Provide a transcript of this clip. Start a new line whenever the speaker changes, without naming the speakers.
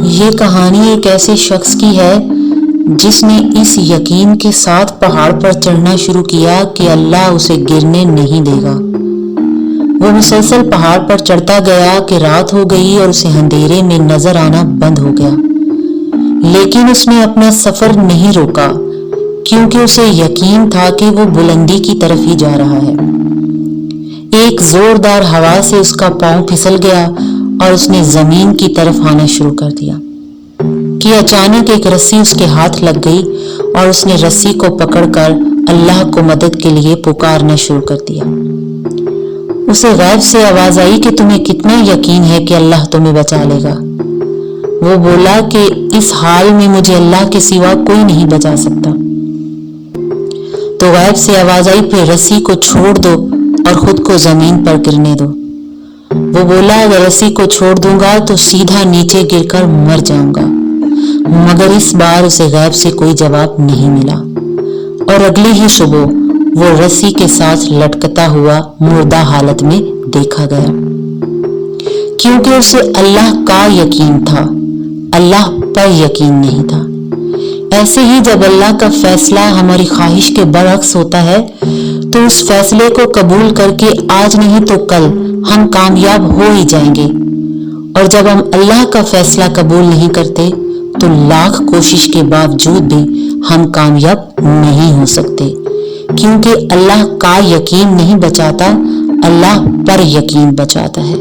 یہ کہانی ایک ایسے شخص کی ہے جس نے اس یقین کے ساتھ پہاڑ پر چڑھنا شروع کیا کہ اللہ اسے گرنے نہیں دے گا۔ وہ مسلسل پہاڑ پر چڑھتا گیا کہ رات ہو گئی اور اسے اندھیرے میں نظر آنا بند ہو گیا، لیکن اس نے اپنا سفر نہیں روکا کیونکہ اسے یقین تھا کہ وہ بلندی کی طرف ہی جا رہا ہے۔ ایک زوردار ہوا سے اس کا پاؤں پھسل گیا اور اس نے زمین کی طرف آنا شروع کر دیا کہ اچانک ایک رسی اس کے ہاتھ لگ گئی اور اس نے رسی کو پکڑ کر اللہ کو مدد کے لیے پکارنا شروع کر دیا۔ اسے غیب سے آواز آئی کہ تمہیں کتنا یقین ہے کہ اللہ تمہیں بچا لے گا؟ وہ بولا کہ اس حال میں مجھے اللہ کے سوا کوئی نہیں بچا سکتا۔ تو غیب سے آواز آئی پھر رسی کو چھوڑ دو اور خود کو زمین پر گرنے دو۔ وہ بولا اگر رسی کو چھوڑ دوں گا تو سیدھا نیچے گر کر مر جاؤں گا، مگر اس بار اسے غیب سے کوئی جواب نہیں ملا اور اگلی ہی صبح وہ رسی کے ساتھ لٹکتا ہوا مردہ حالت میں دیکھا گیا، کیونکہ اسے اللہ کا یقین تھا، اللہ پر یقین نہیں تھا۔ ایسے ہی جب اللہ کا فیصلہ ہماری خواہش کے برعکس ہوتا ہے تو اس فیصلے کو قبول کر کے آج نہیں تو کل ہم کامیاب ہو ہی جائیں گے، اور جب ہم اللہ کا فیصلہ قبول نہیں کرتے تو لاکھ کوشش کے باوجود بھی ہم کامیاب نہیں ہو سکتے، کیونکہ اللہ کا یقین نہیں بچاتا، اللہ پر یقین بچاتا ہے۔